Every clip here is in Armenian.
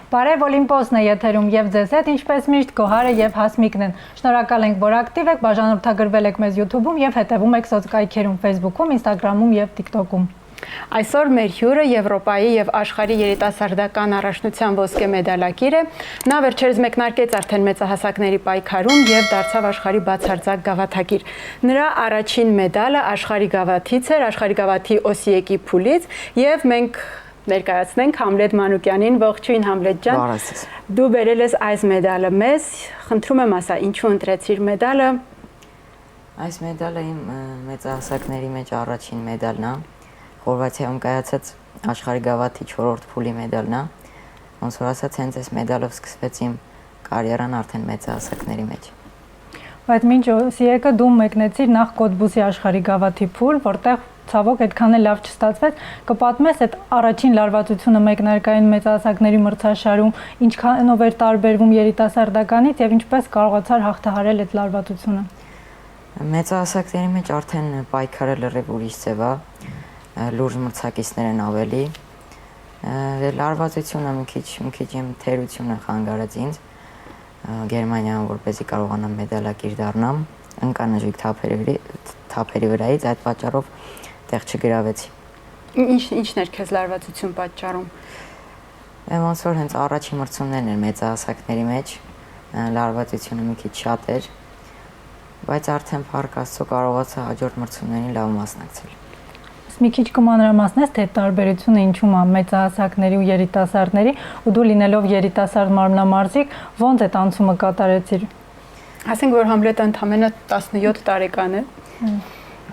Բարև Օլիմպոսն է եթերում եւ ձեզ հետ ինչպես միշտ Գոհարը եւ Հասմիկն են։ Շնորհակալ ենք, որ ակտիվ եք, բաժանորդագրվել եք մեզ YouTube-ում եւ հետեւում եք սոցկայքերում Facebook-ում, Instagram-ում եւ TikTok-ում։ Այսօր մեր հյուրը Եվրոպայի եւ աշխարհի երիտասարդական առաջնության ոսկե մեդալակիր է։ Նա վերջերս մեկնարկեց արդեն մեծահասակների պայքարում եւ դարձավ աշխարհի բացարձակ գավաթակիր։ Նրա առաջին մեդալը աշխարհի գավաթից էր, աշխարհի գավաթի Օսիեկի փուլից եւ մենք ներկայացնենք Համլետ Մանուկյանին, ողջույն Համլետ ջան։ Բարև։ Դու բերել ես այս մեդալը մեզ, խնդրում եմ ասա, ինչու ընտրեցիր մեդալը։ Այս մեդալը իմ մեծահասակների մեջ առաջին մեդալն է։ Խորվաթիայում կայացած աշխարհի գավաթի 4-րդ փուլի մեդալն է։ Ոնց որ ասած, հենց այս մեդալով սկսվեց իմ կարիերան արդեն մեծահասակների մեջ։ Բայց մինչ Օսիեկը դու մեկնեցիր նախ Կոտբուսի աշխարհի գավաթի փուլ, որտեղ ցավոք այդքան էլ լավ չստացվեց, կպատմես այդ առաջին լարվածությունը մեկնարկային մեծահասակների մրցաշարում, ինչքանով էր տարբերվում երիտասարդականից եւ ինչպես կարողացար հաղթահարել այդ լարվածությունը։ Մեծահասակների մեջ արդեն պայքարը լրիվ ուրիշ ձև է, լուրջ մրցակիցներ են ավելի։ Լարվածությունը մի քիչ իմ թերությունը խանգարեց ինձ Գերմանիայում, որպեսզի կարողանամ մեդալակիր դառնամ, ընկանժիկ թափերի վրայից, այդ պատճառով տեղ չգրավեցի։ Ինչն էր քեզ լարվածություն պատճառում։ Ոնց որ հենց առաջին մրցումներն էր մեծահասակների մեջ, լարվածությունը մի քիչ շատ էր, բայց արդեն փառք Աստծո կարողացա հաջորդ մրցումներին լավ մասնակցել։ Մի քիչ կմանրամասնես, թե տարբերությունը ինչու՞մ է մեծահասակների ու երիտասարդների, ու դու լինելով երիտասարդ մարմնամարզիկ, ո՞նց այդ անցումը կատարեցիր։ Ասենք որ Համլետը ընդամենը 17 տարեկան է։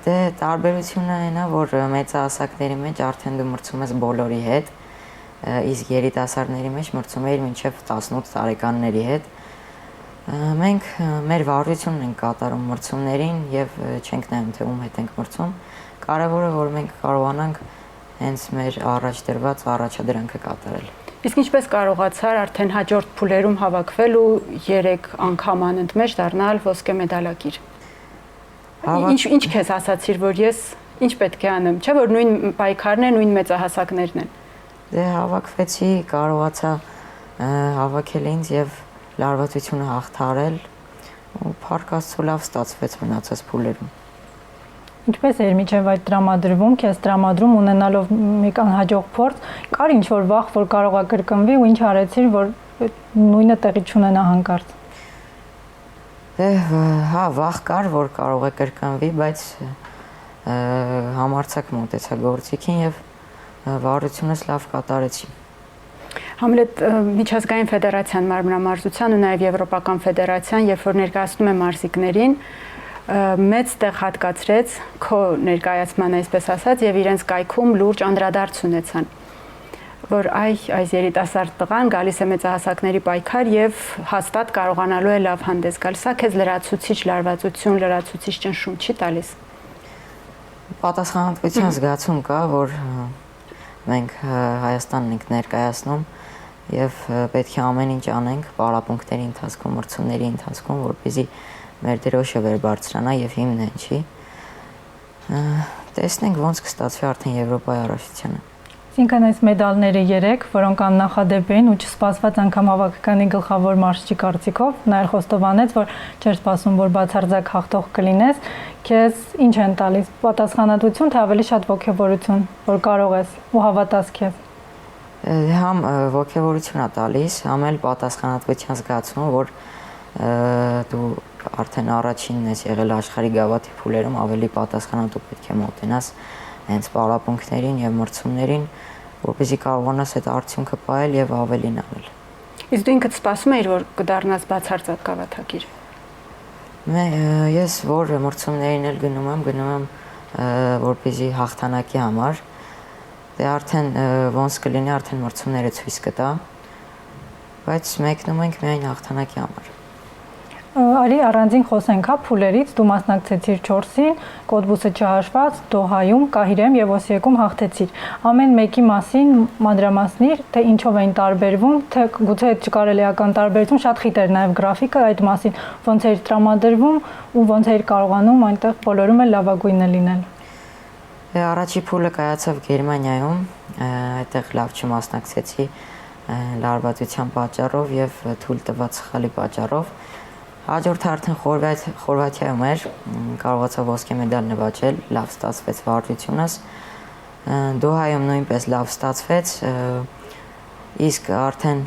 Դե տարբերությունը այն է, որ մեծահասակների մեջ արդեն դու մրցում ես բոլորի հետ, իսկ երիտասարդների մեջ մրցում ես մինչև 18 տարեկանների հետ։ Մենք մեր վարժությունն ենք կատարում մրցումներին եւ չենք նայում թե ում հետ ենք մրցում։ Կարևորը որ մենք կարողանանք հենց մեր առաջ դրված առաջադրանքը կատարել։ Իսկ ինչպես կարողացար արդեն հաջորդ փուլերում հավաքվել ու 3 անգամ անընդմեջ դառնալ ոսկե մեդալակիր։ Ինչ քեզ ասացիր, որ ես ինչ պետք է անեմ, չէ՞ որ նույն պայքարն է, նույն մեծահասակներն են։ Դե հավաքվեցի, կարողացա հավաքել ինձ եւ լարվածությունը հաղթահարել ու փառք Աստծո լավ ստացվեց մնացած փուլերում։ Ինչպես էր միջև այդ տրամադրվում, քեզ տրամադրում ունենալով մի անհաջող փորձ, կար ինչ-որ վախ, որ կարող է կրկնվի ու ինչ արեցիր, որ նույնը տեղի չունենա հանկարծ։ Դե հա, վախ կար, որ կարող է կրկնվի, բայց համարձակ մոտեցա գործիքին եւ վարությունս լավ կատարեցի։ Համլետ միջազգային ֆեդերացիան մարմնամարզության ու նաև Եվրոպական ֆեդերացիան, երբ որ ներկայացնում է մարզիկներին, մեծ տեղ հատկացրեց քո ներկայացման, այսպես ասած, եւ իրենց կայքում լուրջ անդրադարձ ունեցան, որ այս երիտասարդ տղան գալիս է մեծահասակների պայքար եւ հաստատ կարողանալու է լավ հանդես գալ։ Սա քեզ լրացուցիչ լարվածություն, լրացուցիչ ճնշում չի տալիս։ Պատասխանատվության զգացում կա, որ մենք Հայաստանն ենք ներկայացնում եւ պետք է ամեն ինչ անենք պարապմունքների ընթացքում, մրցումների ընթացքում, որպեսզի մեր դրոշը վեր բարձրանա եւ հիմնեն չի։ Տեսնենք ոնց կստացվի արդեն Եվրոպայի առաջնությանը։ Այսինքն այս մեդալները 3, որոնք աննախադեպ էին ու չսպասված անգամ հավաքականի գլխավոր մարզչի կարծիքով, Նայել Խոստովանեց, որ չէր սպասում, որ բացարձակ հաղթող կլինես, քեզ ինչ են տալիս, պատասխանատվություն, թե ավելի շատ ոգևորություն, որ կարող ես ու հավատաս քեզ։ Համ ոգևորություն է տալիս, համ էլ պատասխանատվության զգացում, որ դու արդեն առաջինն ես եղել աշխարհի գավաթի փուլերում, ավելի պատասխանատու պետք է մոտենաս հենց պարապմունքներին եւ մրցումներին, որպեսզի կարողանաս այդ արդյունքը պահել եւ ավելին անել։ Իսկ դու ինքդ սպասում ես, որ կդառնաս բացարձակ գավաթակիր։ Ես որ մրցումներին էլ գնում եմ որպեսզի հաղթանակի համար, դե արդեն ոնց կլինի, արդեն մրցումները ցույց կտա, բայց մեկնում ենք միայն հաղթանակի համար։ Արի առանձին խոսենք, հա, փուլերից դու մասնակցեցիր 4-ին, Կոտբուսը չհաշված, Դոհայում, Կահիրեում եւ Օսիեկում հաղթեցիր։ Ամեն մեկի մասին մանրամասնիր, թե ինչով էին տարբերվում, թե գուցե այդ չկարել էական տարբերություն, շատ խիտ էր նաեւ գրաֆիկը այդ մասին, ոնց էր տրամադրվում ու ոնց էր կարողանում այնտեղ բոլորում էլ լավագույնը լինել։ Առաջի փուլը կայացավ Գերմանիայում, այդտեղ լավ չմասնակցեցի, լարվածության պատճառով եւ թույլ տված սխալի պատճառով։ Հաջորդը արդեն Խորվաթիայում էր, կարողացա ոսկե մեդալ նվաճել, լավ ստացվեց վարժությունս։ Դոհայում նույնպես լավ ստացվեց, իսկ արդեն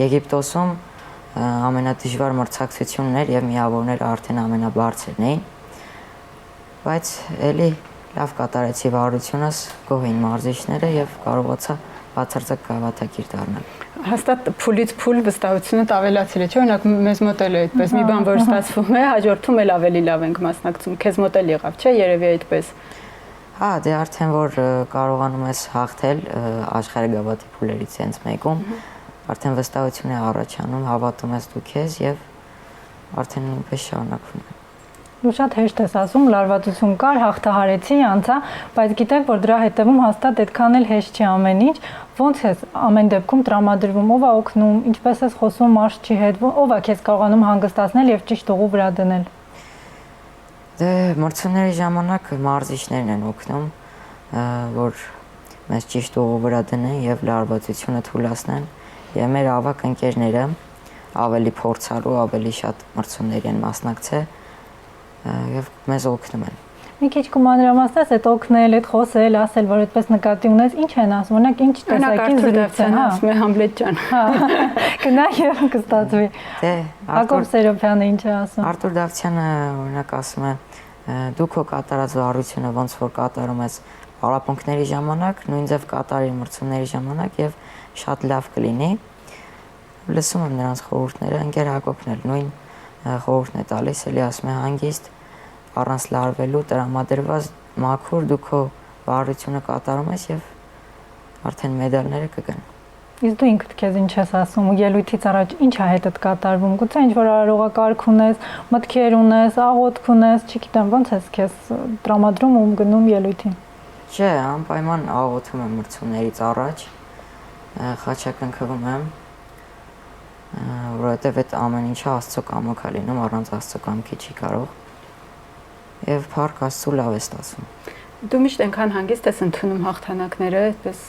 Եգիպտոսում ամենադժվար մրցակցությունն էր եւ միավորները արդեն ամենաբարձրն էին։ Բայց էլի լավ կատարեցի վարժությունս, գոհ էին մարզիչները եւ կարողացա բացարձակ գավաթակիր դառնալ։ Հաստատ փուլից փուլ վստահությունը ավելացել է, չէ՞, օրինակ մեզ մոտ էլ է այդպես մի բան որ ստացվում է, հաջորդում էլ ավելի լավ ենք մասնակցում։ Քեզ մոտ էլ եղավ, չէ՞, երևի այդպես։ Հա, դե արդեն որ կարողանում ես հաղթել աշխարհագավաթի փուլերից հենց մեկում, արդեն վստահություն է առաջանում, հավատում ես դու քեզ եւ արդեն նույնպես շարունակվում է։ Դու շատ հեշտ ես ասում, լարվածություն կար, հաղթահարեցի, անցա, բայց գիտենք, որ դրա հետևում հաստատ այդքան էլ հեշտ չի ամեն ինչ։ Ոնց ես ամեն դեպքում տրամադրվում, ով է օգնում, ինչպես ես խոսում մարզչի հետ, ով է քեզ կարողանում հանգստացնել եւ ճիշտ ուղու վրա դնել։ Դե մրցումների ժամանակ մարզիչներն են օգնում, որ մեզ ճիշտ ուղու վրա դնեն եւ լարվածությունը թույլատնեն, եւ մեր ավակ ընկերները ավելի փորձառու, ավելի շատ մրցումների են մասնակցել եւ մեզ օգնում են։ Մի քիչ կմանրամասնես այդ օգնել, այդ խոսել, ասել, որ այդպես նկատի ունես, ինչ են ասում, օրինակ ինչ տեսակի զրույց են, ասում է Համլետ ջան։ Հա, գնա եւ կստացվի։ Դե Հակոբ Սերոբյանը ինչ է ասում։ Արտուր Դավթյանը օրինակ ասում է, դու քո կատարած վարությունը ոնց որ կատարում ես պարապմունքների ժամանակ, նույն ձև կատարի մրցումների ժամանակ եւ շատ լավ կլինի։ Լսում եմ նրանց խորհուրդները, ընկեր Հակոբն էլ նույն խորհուրդն է տալիս, էլի ասում է հանգիստ առանց լարվելու տրամադրված մաքուր դու քո վարությունը կատարում ես եւ արդեն մեդալները կգան։ Իսկ դու ինքդ քեզ ինչ ես ասում, ելույթից առաջ ինչ է հետդ կատարվում, գուցե ինչ որ արարողակարգ ունես, մտքեր ունես, աղոթք ունես, չգիտեմ, ոնց ես քեզ տրամադրում ու գնում ելույթին։ Չէ, անպայման աղոթում եմ մրցումներից առաջ, խաչակնքվում եմ, որովհետեւ այդ ամեն ինչը Աստծո կամոք է լինում, առանց Աստծո կամքի չի կարող։ Եվ փառք Աստծո լավ է ստացվում։ Դու միշտ այնքան հանգիստ ես ընդունում հաղթանակները, այդպես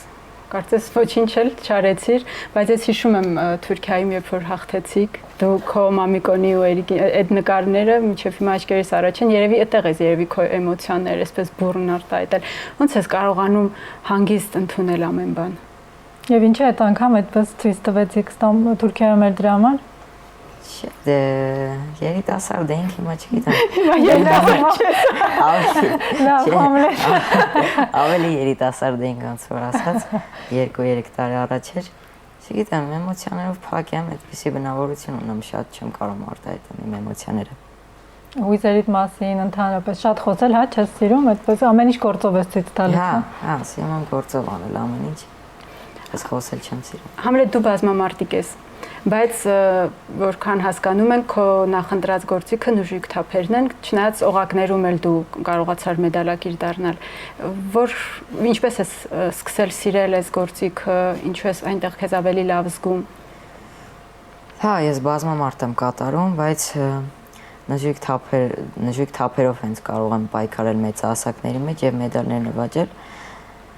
կարծես ոչինչ էլ չարեցիր, բայց ես հիշում եմ Թուրքիայում, երբ որ հաղթեցիք, դու քո մամիկոնի ու այդ նկարները մինչև հիմա աչքերիս առաջ են, երևի այդտեղ ես երևի քո էմոցիաները այսպես բուրն արտահայտել։ Ոնց ես կարողանում հանգիստ ընդունել ամեն բան։ Եվ ինչ է այդ անգամ այդպես ցույց տվեցիք Թուրքիայում էր դրա համար։ Դե երիտասարդ ենք հիմա չգիտեմ։ Ավելի երիտասարդ ենք ոնց որ ասած 2-3 տարի առաջ էր։ Չգիտեմ, էմոցիաներով փակ եմ, այդպեսի բնավորություն ունեմ, շատ չեմ կարող արտահայտել իմ էմոցիաները։ Հույզերիդ մասին ընդհանրապես շատ խոսել, հա, չես սիրում, այդպես ամեն ինչ գործով ես ցույց տալիս։ Հա, սիրում եմ գործով անել ամեն ինչ։ Ես խոսել չեմ սիրում։ Համլետ, դու բազմամարտիկ ես, բայց որքան հասկանում ենք, քո նախընտրած գործիքը նուժիկ թափերն են, չնայած օղակներում էլ դու կարողացար մեդալակիր դառնալ, որ ինչպես ես սկսել սիրել այս գործիքը, ինչու ես այնտեղ քեզ ավելի լավ զգում։ Հա, ես բազմամարտ եմ կատարում, բայց նժույգ թափերով հենց կարող եմ պայքարել մեծահասակների մեջ եւ մեդալներ նվաճել։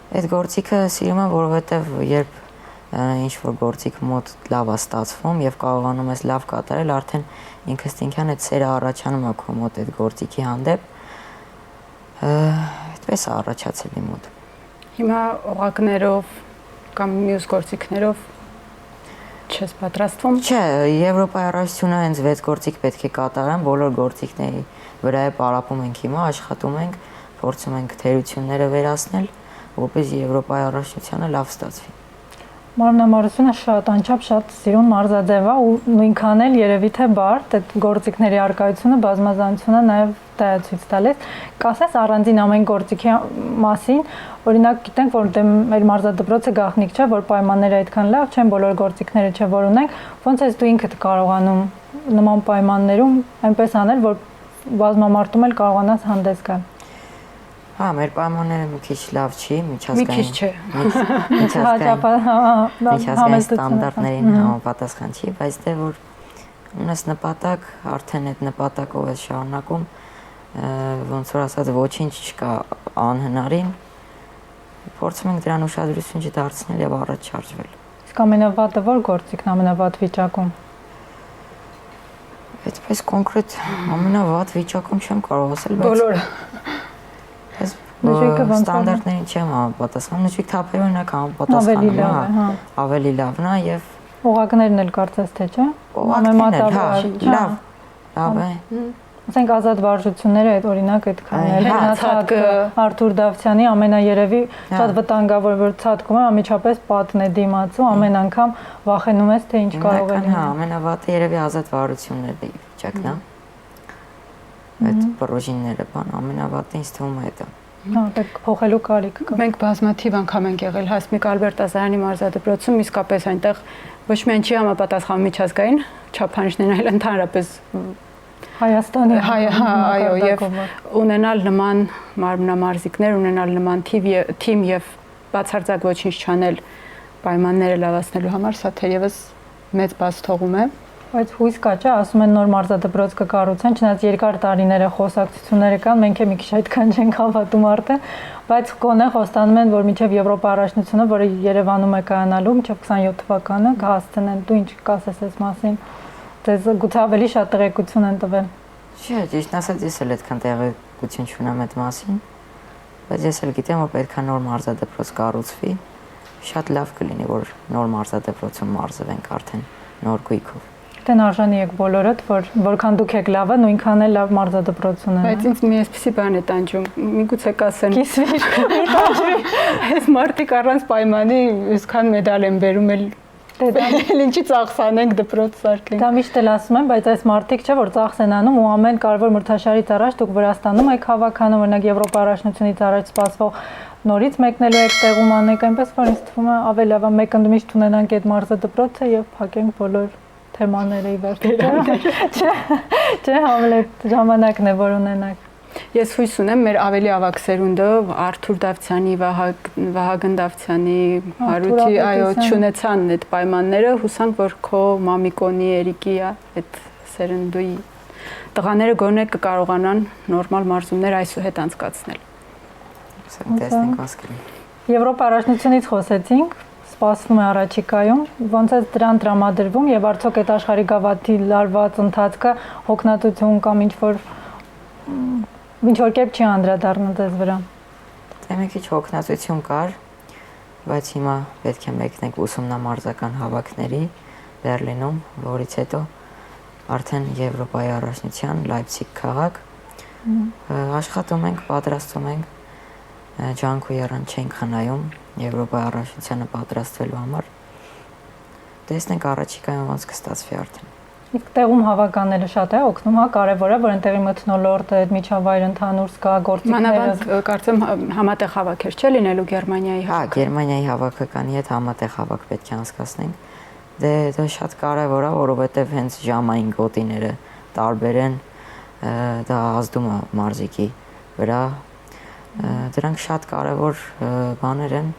Այդ գործիքը սիրում եմ, որովհետեւ երբ ինչ որ գործիք մոտ լավ է ստացվում եւ կարողանում ես լավ կատարել, արդեն ինքստինքյան այդ սերը առաջանում է քո մոտ այդ գործիքի հանդեպ։ Այդպես է առաջացել իմ մոտ։ Հիմա օղակներով կամ մյուս գործիքներով չես պատրաստվում։ Չէ, Եվրոպայի առաջությունը հենց 6 գործիք պետք է կատարեմ, բոլոր գործիքների վրա է պարապում ենք հիմա, աշխատում ենք, փորձում ենք թերությունները վերացնել, որպեսզի Եվրոպայի առաջնությանը լավ ստացվի։ Մարմնամարզությունը շատ անչափ շատ սիրուն մարզաձև է ու նույնքան էլ երևի թե բարդ այդ գործիքների արկայությունը, բազմազանությունը նաև դա է ցույց տալիս։ Կասես առանձին ամեն գործիքի մասին, օրինակ գիտենք, որ դե մեր մարզադպրոցը գաղտնիք չէ, որ պայմանները այդքան լավ չեն, բոլոր գործիքները չէ, որ ունենք, ոնց ես դու ինքդ կարողանում նման պայմաններում այնպես անել, որ բազմամարտում էլ կարողանաս հանդես գալ։ Հա, մեր պայմանները մի քիչ լավ չի, միջազգային ստանդարտներին համապատասխան չի, բայց դե որ ունես նպատակ, արդեն այդ նպատակով ես շարունակում, ոնց որ ասած ոչինչ չկա անհնարին, փորձում ենք դրան ուշադրություն չդարձնել եւ առաջ շարժվել։ Իսկ ամենավատը որ գործիքն ամենավատ վիճակում։ Այդպես կոնկրետ ամենավատ վիճակում չեմ կարող ասել, բայց Բոլորը։ Այս Նժույգը ոնց ստանդարտներին չեմ համապատասխանում, նժույգ թափերը օրինակ համապատասխանում է, ավելի լավն է եւ Օղակներն էլ կարծես թե չէ։ Լավ է։ Ասենք ազատ վարժությունները այդ օրինակ այդքան էլ Ցածկը Արթուր Դավթյանի ամենաերևի շատ վտանգավոր որ ցածկում է ամիջապես պատն է դիմացու ամեն անգամ վախենում ես թե ինչ կարող է լինել։ Հա, ամենավատը երևի ազատ վարժությունների վիճակն է։ Այդ պրոժինները բան ամենավատը ինձ թվում է դա։ Հա, պետք փոխելու կարիք կա։ Մենք բազմաթիվ անգամ ենք եղել Հասմիկ Ալբերտազարյանի մարզադպրոցում, իսկապես այնտեղ ոչ միայն չի համապատասխանում միջազգային չափանիշներին, այլ ընդհանրապես Հայաստանի այո, եւ ունենալ նման մարմնամարզիկներ, ունենալ նման թիմ եւ բացարձակ ոչինչ չանել պայմանները լավացնելու համար, սա թերևս մեծ բաց թողում է։ Բայց հույս կա, չէ, ասում են նոր մարզադպրոց կկառուցեն, չնայած երկար տարիները խոսակցությունները կան, մենք էլ մի քիչ այդքան չենք հավատում արդեն, բայց գոնե խոստանում են, որ մինչև Եվրոպա առաջնությունը, որը Երևանում է կայանալու, մինչև 27 թվականը կհասցնեն։ Դու ինչ կասես այս մասին։ Ձեզ գուցե ավելի շատ տեղեկություն են տվել։ Չէ, ճիշտ ասած ես էլ այդքան տեղեկություն չունեմ այդ մասին, բայց ես էլ գիտեմ, որ պետք է նոր մարզադպրոց կառուցվի։ Շատ լավ կլինի, որ նոր մարզադպրոցում մարզվենք արդեն նոր գույքով։ Դեն արժանի եք բոլորդ, որ որքան դուք եք լավը, նույնքան էլ լավ մարզադպրոց ունեն։ Բայց ինձ մի այսպեսի բան է տանջում։ Միգուցե կասեն։ Կիսվիր։ Այս մարտիկ առանց պայմանի այսքան մեդալ են բերում էլ ինչի ծախսանենք դպրոց սարքենք։ Դա միշտ էլ ասում եմ, բայց այս մարտիկ չէ, որ ծախս են անում ու ամեն կարևոր մրցաշարից առաջ դուք Վրաստանում եք հավաքանում, օրինակ Եվրոպա առաջնությունից առաջ սպասվող նորից մեկնելու եք տեղում անեք, այնպես որ ինձ թվում է ավելի լավ է մեկ ընդմիշտ ունենանք այդ մարզադպրոցը եւ փակենք բոլոր թեմաները ի վերջ։ Չէ, Համլետ ժամանակն է որ ունենանք։ Ես հույս ունեմ մեր ավելի ավագ սերունդը Արթուր Դավթյանի, Վահագն Դավթյանի, Հարութի, այո, չունեցան այդ պայմանները, հուսանք որ քո մամիկոնի, Էրիկի այդ սերնդուի տղաները գոնե կկարողանան նորմալ մարզումներ այսուհետ անցկացնել։ Տեսնենք ոնց կլինի։ Եվրոպա առաջնությունից խոսեցինք, սպասվում է առաջիկայում, ոնց է դրան տրամադրվում եւ արդյոք այդ աշխարհի գավաթի լարված ընթացքը հոգնածություն կամ ինչ որ կերպ չի անդրադառնում դες վրա։ Դե մի քիչ հոգնածություն կար, բայց հիմա պետք է մեկնենք ուսումնամարզական հավաքների Բերլինում, որից հետո արդեն Եվրոպայի առաջնության Լայպցիգ քաղաք աշխատում ենք, պատրաստում ենք, ջանք ու եռան չենք խնայում Եվրոպայի առաջնությանը պատրաստվելու համար։ Տեսնենք առաջիկայում ոնց կստացվի արդեն։ Իսկ տեղում հավականելը շատ է օգնում, հա, կարևոր է, որ այնտեղի մթնոլորտը, այդ միջավայրը ընդհանուր զգա, գործիքները։ Մանավանդ կարծեմ համատեղ հավաք էր, չէ՞ լինելու Գերմանիայի Հա, Գերմանիայի հավաքականի հետ համատեղ հավաք պետք է անցկացնենք։ Դե դա շատ կարևոր է, որովհետև հենց ժամային գոտիները տարբեր են, դա ազդում է մարզիկի վրա։ Դրանք շատ կարևոր բաներ են։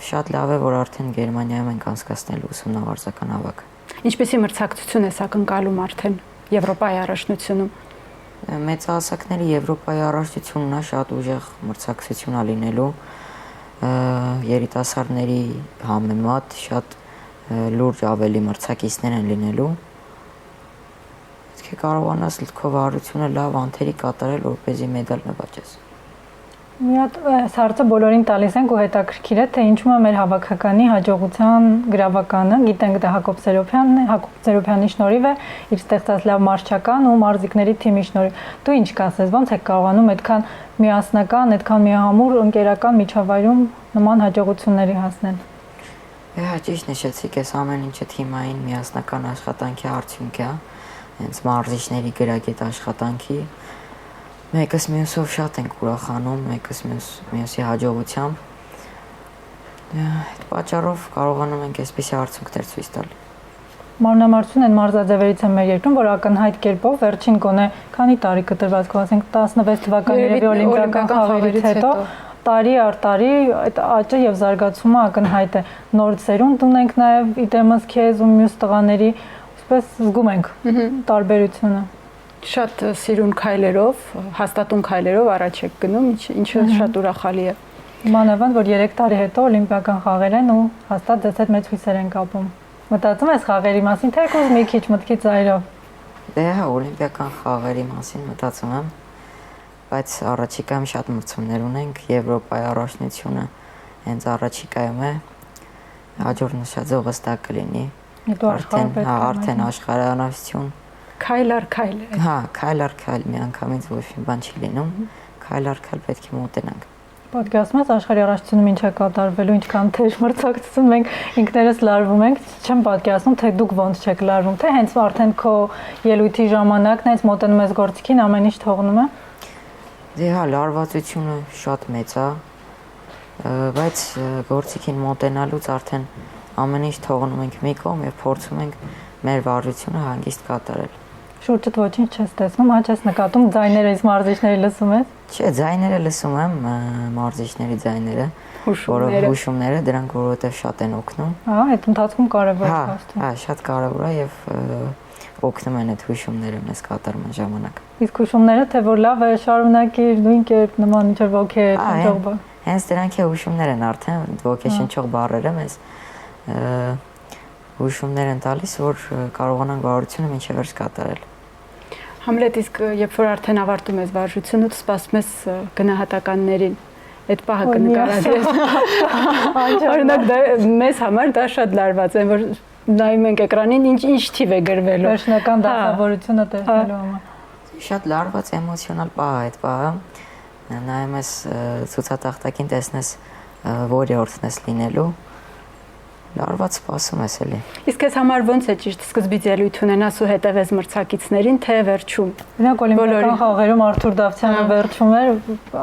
Շատ լավ է, որ արդեն Գերմանիայում ենք անցկացնել ուսումնավարժական հավաքը։ Ինչպեսի մրցակցություն է ակնկալում արդեն Եվրոպայի առաջնությունում։ Մեծահասակների Եվրոպայի առաջնությունն է շատ ուժեղ մրցակցություն է լինելու, երիտասարդների համեմատ շատ լուրջ ավելի մրցակիցներ են լինելու։ Պետք է կարողանաս քո վարությունը լավ անթերի կատարել, որպեսզի մեդալ նվաճես։ Մի հատ հարցը բոլորին տալիս ենք ու հետաքրքիր է, թե ինչու է մեր հավաքականի հաջողության գրավականը, գիտենք դա Հակոբ Սերոբյանի շնորհիվ է, իր ստեղծած լավ մարզչական ու մարզիկների թիմի շնորհիվ։ Դու ինչ կասես, ո՞նց եք կարողանում այդքան միասնական, այդքան միահամուռ ընկերական միջավայրում նման հաջողությունների հասնել։ Հա, ճիշտ նշեցիք, այս ամեն ինչը թիմային միասնական աշխատանքի արդյունք է, հենց մարզիչների գրագետ աշխատանքի։ Մեկս մյուսով շատ ենք ուրախանում, մեկս մյուսի հաջողությամբ։ Այդ պատճառով կարողանում ենք այսպիսի արդյունքներ ցույց տալ։ Մարմնամարզություն այն մարզաձևերից է մեր երկրում, որ ակնհայտ կերպով վերջին գոնե քանի տարի կտրված, ասենք 16 թվականի երևի օլիմպիական խաղերից հետո տարի առ տարի այդ աճը եւ զարգացումը ակնհայտ է։ Նոր սերունդ ունենք նաեւ իդեմս քեզ ու մյուս տղաների, այսպես զգում ենք տարբերությունը։ Շատ սիրուն քայլերով, հաստատուն քայլերով առաջ եք գնում, ինչը շատ ուրախալի է։ Մանավանդ որ 3 տարի հետո օլիմպիական խաղեր են ու հաստատ դες հետ մեծ հույսեր են կապում։ Մտածում ես խաղերի մասին, թե կոզ մի քիչ մտքի ծայրով։ Դե հա, օլիմպիական խաղերի մասին մտածում եմ, բայց առաջիկայում շատ մրցումներ ունենք, Եվրոպայի առաջնությունը հենց առաջիկայում է, հաջորդ նշածը վստահ կլինի։ Արդեն աշխարհանավություն Քայլ առ քայլ։ Հա, քայլ առ քայլ, միանգամից ոչ մի բան չի լինում, քայլ առ քայլ պետք է մոտենանք։ Պատկերացնում ես աշխարհի առաջնությունում ինչ է կատարվելու, ինչքան թեժ մրցակցություն մենք ինքներս լարվում ենք, չեմ պատկերացնում, թե դուք ոնց չեք լարվում, թե հենց արդեն քո ելույթի ժամանակն հենց մոտենում ես գործիքին, ամեն ինչ թողնում է։ Դե հա, լարվածությունը շատ մեծ է, բայց գործիքին մոտենալուց արդեն ամեն ինչ թողնում ենք մի կողմ եւ փորձում ենք մեր վարժությունը հանգիստ կատարել։ Շուրջդ ոչինչ չես տեսնում, հա չես նկատում ձայները իսկ մարզիչների լսում ես։ Չէ, ձայները լսում եմ, մարզիչների ձայները, հուշումները, դրանք որովհետև շատ են օգնում։ Հա, այդ ընթացքում կարևոր է հաստատ։ Հա, շատ կարևոր է եւ օգնում են այդ հուշումները մեզ կատարման ժամանակ։ Իսկ հուշումները թե որ լավ է, շարունակիր, նույն կերպ նման ինչ-որ ոգի է շնչող բան։ Հենց դրանք է հուշումներ են արդեն, ոգեշնչող բառերը մեզ հուշումներ են տալիս, որ կարողանանք վարժությունը մինչև վերջ կատարել։ Համլետ, իսկ երբ որ արդեն ավարտում ես վարժությունը, դու սպասում ես գնահատականներին, այդ պահը կնկարագրես։ Օրինակ մեզ համար դա շատ լարված է, որ նայում ենք էկրանին, ինչ թիվ է գրվելու։ Վերջնական դասավորությունը տեսնելու համար։ Շատ լարված էմոցիոնալ պահ է այդ պահը։ Նայում ես ցուցատախտակին, տեսնես որի՞օրդն ես լինելու։ Լարված սպասում ես էլի։ Իսկ ես համար ոնց է ճիշտ սկզբից ելույթ ունենաս ու հետևես մրցակիցներին, թե վերջում։ Օրինակ օլիմպիական խաղերում Արթուր Դավթյանը վերջում էր,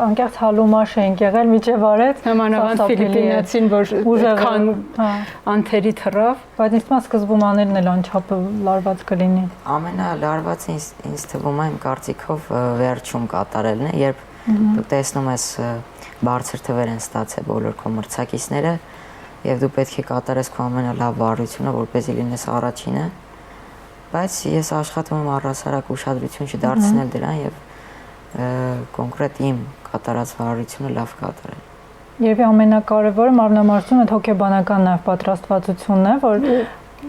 անկեղծ հալումաշ էինք եղել, միջև արեց։ Նամանավանդ ֆիլիպինացին, որ այդքան անթերի թռավ, բայց ինձ թվում է սկզբում աներն էլ անչափ լարված կլինի։ Ամենալարվածը ինձ թվում է իմ կարծիքով վերջում կատարելն է, երբ դու տեսնում ես բարձր թվեր են ստացել բոլոր քո մրցակիցները եւ դու պետք է կատարես քո ամենալավ վարժությունը, որպեսզի լինես առաջինը, բայց ես աշխատում եմ առհասարակ ուշադրություն չդարձնել դրան եւ կոնկրետ իմ կատարած վարժությունը լավ կատարել։ Եվ ամենակարևորը մարմնամարզությունը այդ հոգեբանական նաեւ պատրաստվածությունն է, որ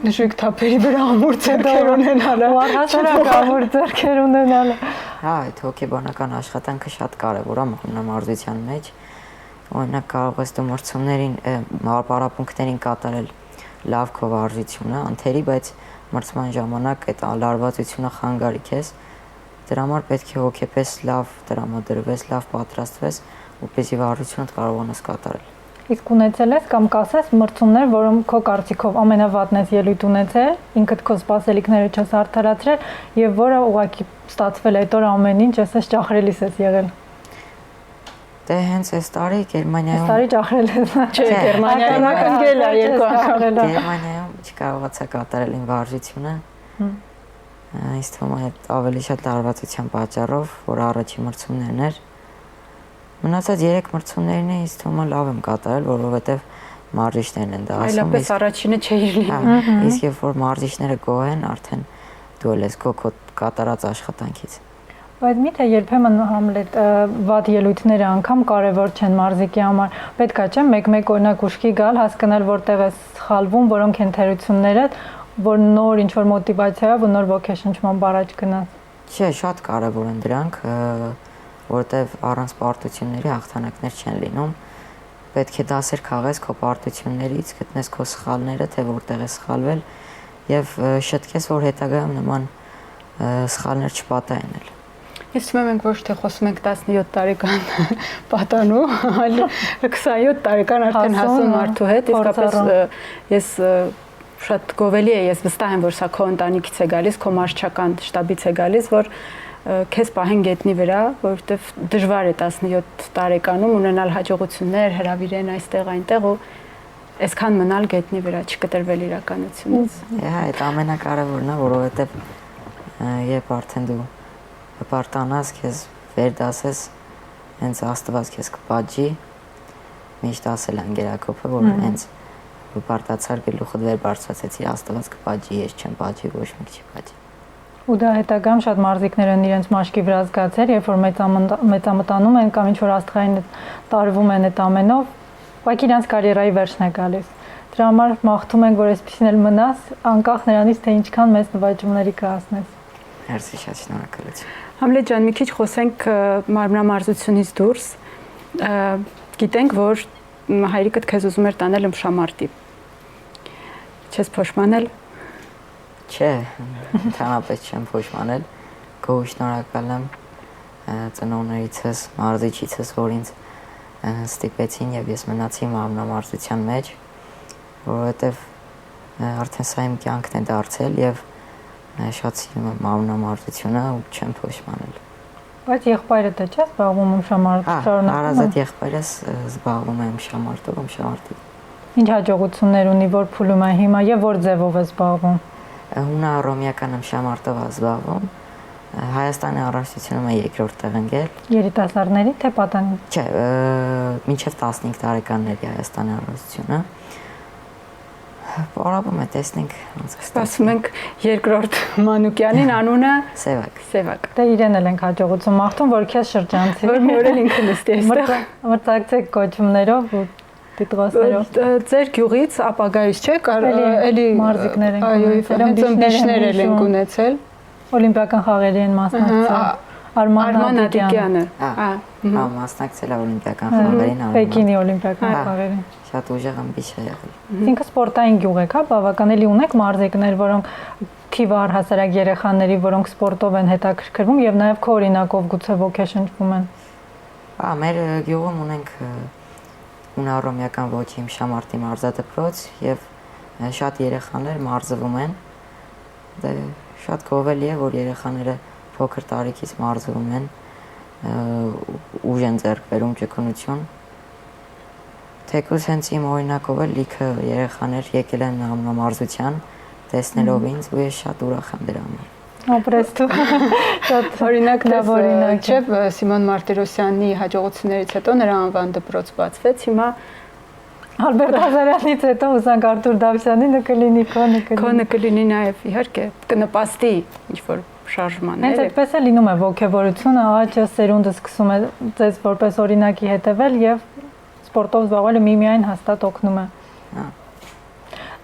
նշույք թափերի վրա ամուր ձեռքեր ունենալը, առհասարակ ամուր ձեռքեր ունենալը։ Հա, այդ հոգեբանական աշխատանքը շատ կարեւոր է մարմնամարզության մեջ։ Օրինակ կարող ես դու մրցումներին, պարապմունքներին կատարել լավ քո վարժությունը, անթերի, բայց մրցման ժամանակ այդ լարվածությունը խանգարի քեզ։ Դրա համար պետք է հոգեպես լավ տրամադրվես, լավ պատրաստվես, որպեսզի վարժությունդ կարողանաս կատարել։ Իսկ ունեցել ես կամ կասես մրցումներ, որոնք քո կարծիքով ամենավատն ես ելույթ ունեցել, ինքդ քո սպասելիքները չես արդարացրել եւ որը ուղղակի ստացվել այդ օրը ամեն ինչ, ասես ճախրելիս ես եղել։ Դե հենց այս տարի Գերմանիայում Այս տարի ճախրել ես։ Չէ, Գերմանիայում ակնկել է երկու անգամ։ Գերմանիայում չկարողացա կատարել իմ վարժությունը։ Ինձ թվում է ավելի շատ լարվածության պատճառով, որ առաջի մրցումներն էր։ Մնացած 3 մրցումներն ինձ թվում է լավ եմ կատարել, որովհետև մարզիչներն են դա ասում։ Այլապես առաջինը չէիր լինի։ Իսկ երբ որ մարզիչները գոհ են, արդեն դու ես քո կատարած աշխատանքից։ Բայց միթե երբեմն Համլետ վատ ելույթները անգամ կարևոր չեն մարզիկի համար։ Պետք է չէ մեկ-մեկ օրինակ ուշքի գալ, հասկանալ որտեղ է սխալվում, որոնք են թերությունները, որ նոր ինչ որ մոտիվացիայով ու նոր ոգեշնչման առաջ գնաս։ Չէ, շատ կարևոր են դրանք, որտեվ առանց պարտությունների հաղթանակներ չեն լինում։ Պետք է դասեր քաղես քո պարտություններից, գտնես քո սխալները, թե որտեղ է սխալվել եւ շտկես, որ հետագայում նման սխալներ չպատահեն։ Ես թվում եմ ոչ թե խոսում ենք 17 տարեկան պատանու, այլ 27 տարեկան արդեն հասուն մարդու հետ, իսկապես ես շատ գովելի է, ես վստահ եմ, որ սա քո ընտանիքից է գալիս, քո մարզչական շտաբից է գալիս, որ քեզ պահեն գետնի վրա, որովհետև դժվար է 17 տարեկանում ունենալ հաջողություններ, հրավիրեն այստեղ այնտեղ ու այսքան մնալ գետնի վրա, չկտրվել իրականությունից։ Հա, այդ ամենակարևորն է, որովհետև երբ արդեն դու պարտանաս, քեզ վերդասես, հենց Աստված քեզ կպատժի, միշտ ասել են Գերակոբը, որ հենց պարտացար գլուխդ վեր բարձրացեցի, Աստված կպատժի, ես չեմ պատժի, ոչ մեկ չի պատժի։ Ու դա հետագայում շատ մարզիկներ են իրենց մաշկի վրա զգացել, երբ որ մեծամտանում են կամ ինչ որ աստղային տարվում են այդ ամենով, բայց իրենց կարիերայի վերջն է գալիս։ Դրա համար մաղթում ենք, որ այսպեսին էլ մնաս, անկախ նրանից, թե ինչքան մեծ նվաճումների կհասնես։ Merci, շատ շնորհակալություն։ Համլետ ջան, մի քիչ խոսենք մարմնամարզությունից դուրս։ Գիտենք, որ հայրիկդ քեզ ուզում էր տանել ըմբշամարտի։ Չես փոշմանել։ Չէ, ընդհանրապես չեմ փոշմանել։ Գոհ շնորհակալ եմ ծնողներիցս, մարզիչիցս, որ ինձ ստիպեցին եւ ես մնացի մարմնամարզության մեջ, որովհետեւ արդեն սա իմ կյանքն է դարձել եւ շատ սիրում եմ մարմնամարզությունը ու չեմ փոշմանել։ Բայց եղբայրդ է չէ՞ զբաղվում ըմբշամարտով։ Հարազատ եղբայրս զբաղվում է ըմբշամարտով, ըմբշամարտի։ Ինչ հաջողություններ ունի, որ փուլում է հիմա եւ որ ձևով է զբաղվում։ Հունահռոմեական ըմբշամարտով է զբաղվում։ Հայաստանի առաջնությունում է երկրորդ տեղ ընկել։ Երիտասարդների թե պատանի։ Չէ, մինչև 15 տարեկանների Հայաստանի առաջնությունը։ Պարապում է, տեսնենք ոնց է։ Սպասում ենք երկրորդ Մանուկյանին, անունը Սևակ։ Սևակ։ Դե իրեն էլ ենք հաջողություն մաղթում, որ քեզ շրջանցի։ Որ մորել ինքը նստի այստեղ։ Մրցակցեք կոչումներով ու տիտղոսներով։ Ձեր գյուղից ապագայից չէ, էլի մարզիկներ են։ Այո, ծննդիշներ են ունեցել։ Օլիմպիական խաղերի են մասնակցել։ Արման Ադիկյանը։ Հա, մասնակցել է օլիմպիական խաղերին։ Պեկինի օլիմպիական խաղերին։ Շատ ուժեղ ամբիչ է եղել։ Ինքը սպորտային գյուղ է, հա, բավական էլի ունեք մարզիկներ, որոնք թիվը առհասարակ երեխաների, որոնք սպորտով են հետաքրքրվում եւ նաեւ քո օրինակով գուցե ոգեշնչվում են։ Հա, մեր գյուղում ունենք հունահռոմեական ոչի ըմբշամարտի մարզադպրոց եւ շատ երեխաներ մարզվում են։ Դե շատ գովելի է, որ երեխաները փոքր տարիքից մարզվում են, ուժ են ձեռք բերում ճկունություն։ Թեկուզ հենց իմ օրինակով էլ լիքը երեխաներ եկել են մարզության, տեսնելով ինձ ու ես շատ ուրախ եմ դրա համար։ Ապրես դու։ Շատ օրինակ չէ, Սիմոն Մարտիրոսյանի հաջողություններից հետո նրա անվան դպրոց բացվեց, հիմա Ալբերտ Ղազարյանից հետո ուսանք Արտուր Դավթյանի կլինի, քոնը կլինի նաև իհարկե կնպաստի ինչ որ շարժմաններ։ Հենց այդպես է լինում է ոգևորությունը, աճը, սերունդը սկսում է ձեզ որպես օրինակի հետևել եւ սպորտով զբաղվելը միմիայն հաստատ օգնում է։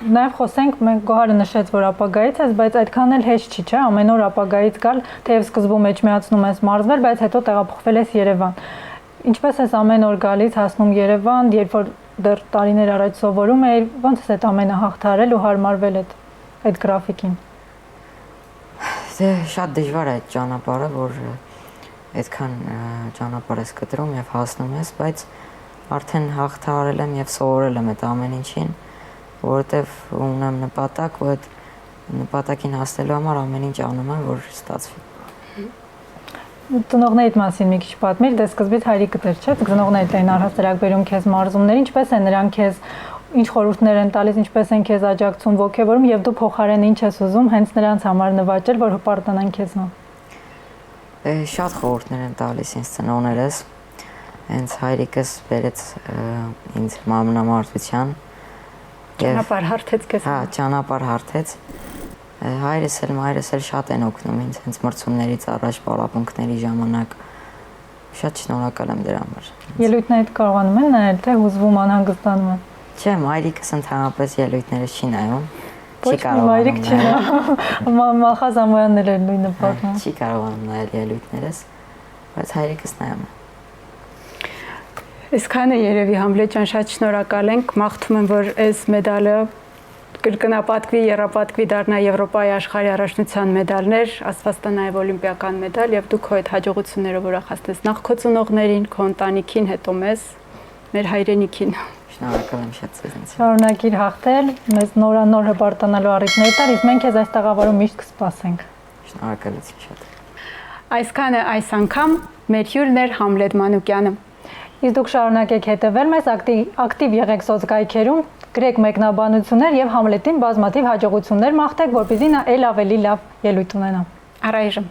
Նաև խոսենք, մենք Գոհարը նշեց, որ ապագայից ես, բայց այդքան էլ հեշտ չի, չէ՞, ամեն օր ապագայից գալ, թեև սկզբում էջմիածնում ես մարզվել, բայց հետո տեղափոխվել ես Երևան։ Ինչպես ես ամեն օր գալիս հասնում Երևան, երբ որ դեռ տարիներ առաջ սովորում էի, ո՞նց է այդ ամենը հաղթահարել ու հարմարվել այդ գրաֆիկին։ Դե շատ դժվար է այդ ճանապարհը, որ այդքան ճանապարհ ես կտրում եւ հասնում ես, բայց արդեն հաղթահարել եմ եւ սովորել եմ այդ ամեն ինչին, որովհետեւ ունեմ նպատակ ու այդ նպատակին հասնելու համար ամեն ինչ անում եմ, որ ստացվի։ Ծնողներիդ մասին մի քիչ պատմիր, դե սկզբից հայրիկդ էր, չէ՞, ծնողներիդ էին առհասարակ բերում քեզ մարզումներ, ինչպես են նրանք քեզ ինչ խորհուրդներ են տալիս, ինչպես են քեզ աջակցում, ոգևորում եւ դու փոխարեն ինչ ես ուզում հենց նրանց համար նվաճել, որ հպարտանան քեզնով։ Շատ խորհուրդներ են տալիս ինձ ծնողներս, հենց հայրիկս բերեց ինձ մարմնամարզության ճանապարհ հարթեց քեզ։ Հա, ճանապարհ հարթեց։ Հայրս էլ մայրս էլ շատ են օգնում ինձ հենց մրցումներից առաջ պարապմունքների ժամանակ։ Շատ շնորհակալ եմ դրա համար։ Ելույթներդ կարողանում են նայել, թե հուզվում անհանգստանում են։ Չէ, մայրիկս ընդհանրապես ելույթներս չի նայում։ Ոչ մի մայրիկ չի նայում։ Մախազ Ամոյանն էլ էր նույնը պատմում։ Չի կարողանում նայել ելույթներս, բայց հայրիկս նայում է։ Այսքանը երևի Համլետ ջան, շատ շնորհակալ ենք, մաղթում եմ, որ այս մեդալը կրկնապատկվի, եռապատկվի դառնա Եվրոպայի աշխարհի առաջնության մեդալներ, Աստված տա նաև օլիմպիական մեդալ եւ դու քո այդ հաջողություններով ուրախացնես նախ քո ծնողներին, քո ընտանիքին, հետո մեզ, մեր հայրենիքին։ Շնորհակալ եմ շատ ձեզ։ Շարունակիր հաղթել, մեզ նորանոր հպարտանալու առիթներ տալ, իսկ մենք քեզ այս տաղավարում միշտ կսպասենք։ Շնորհակալություն շատ։ Այսքանը այս անգամ մեր հյուրն էր Համլետ Մանուկյանը։ Իսկ դուք շարունակեք հետևել մեզ, ակտիվ եղեք սոցկայքերում, գրեք մեկնաբանություններ եւ Համլետին բազմաթիվ հաջողություններ մաղթեք, որպեսզի նա ել ավելի լավ ելույթ ունենա։ Առայժմ